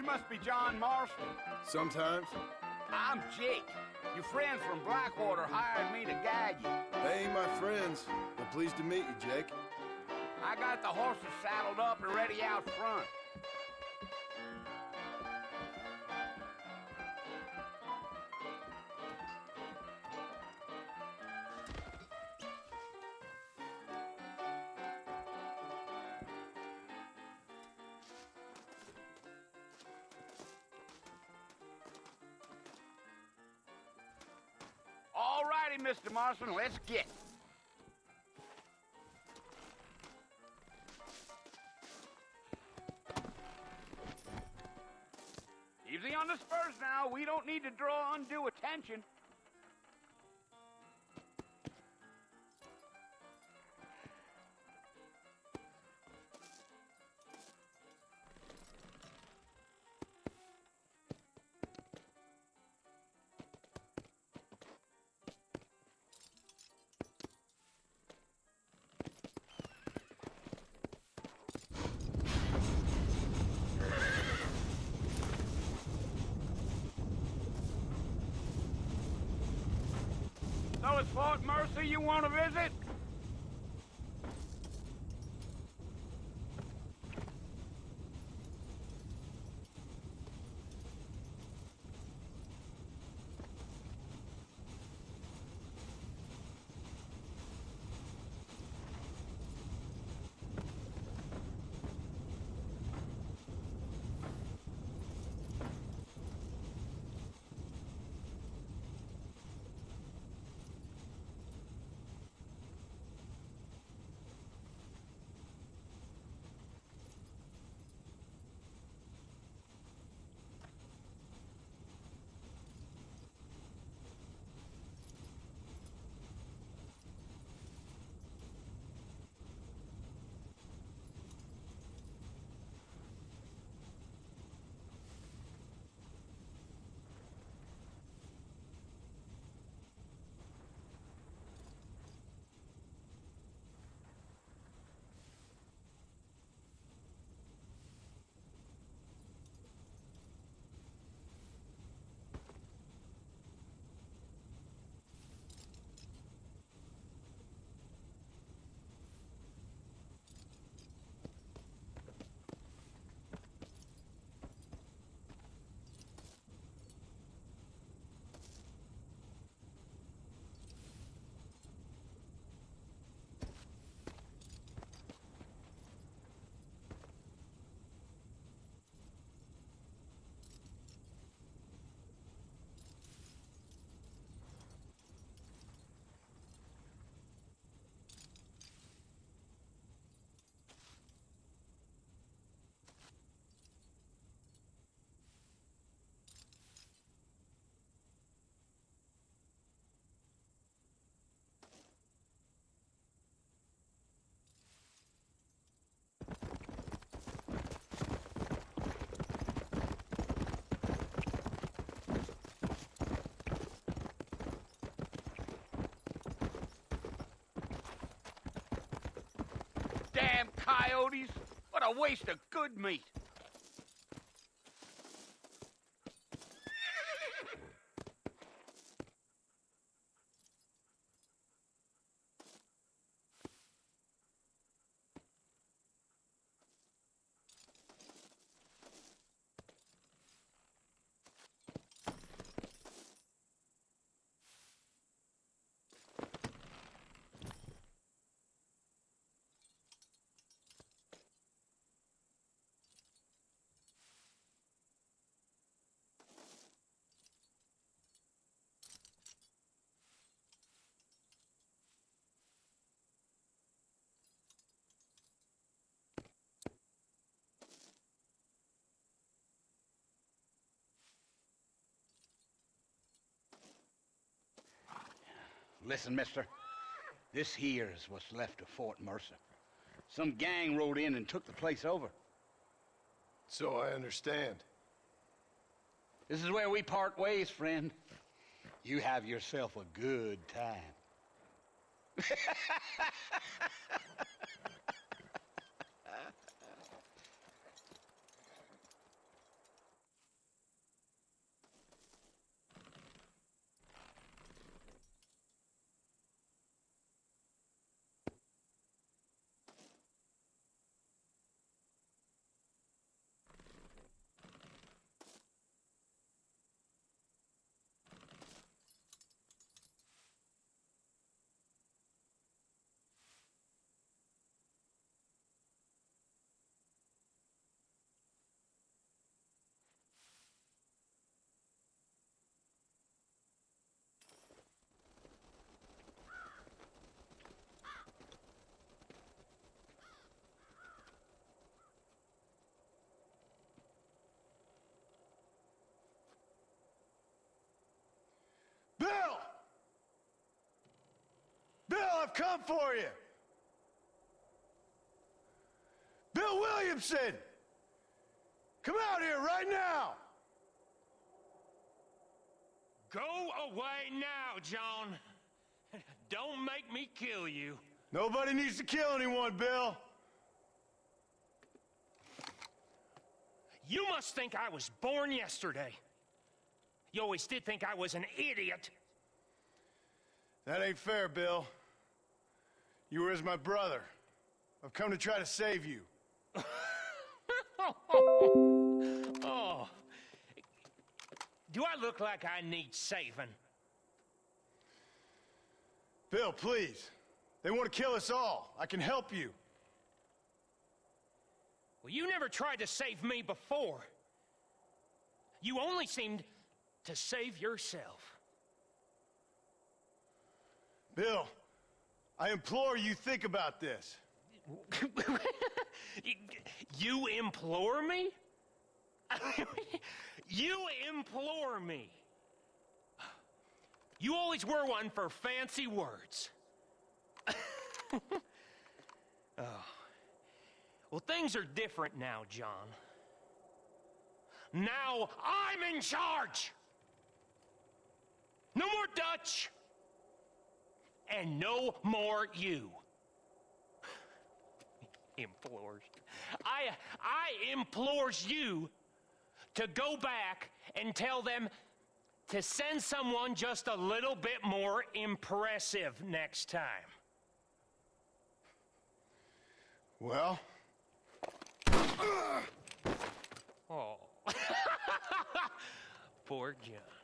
must be John Marston. Sometimes. I'm Jake. Your friends from Blackwater hired me to guide you. They ain't my friends, but pleased to meet you, Jake. I got the horses saddled up and ready out front. All righty, Mr. Marston, let's get. Easy on the spurs now. We don't need to draw undue attention. So it's Fort Mercer you want to visit? Damn coyotes! What a waste of good meat! Listen, mister. This here is what's left of Fort Mercer. Some gang rode in and took the place over. So I understand. This is where we part ways, friend. You have yourself a good time. I've come for you. Bill Williamson! Come out here right now! Go away now, John. Don't make me kill you. Nobody needs to kill anyone, Bill. You must think I was born yesterday. You always did think I was an idiot. That ain't fair, Bill. You were as my brother. I've come to try to save you. Oh. Do I look like I need saving? Bill, please. They want to kill us all. I can help you. Well, you never tried to save me before. You only seemed to save yourself. Bill, I implore you think about this. You implore me? You implore me. You always were one for fancy words. Oh. Well, things are different now, John. Now I'm in charge. No more Dutch. And no more you. Implores. I implores you to go back and tell them to send someone just a little bit more impressive next time. Well? Oh. Poor John.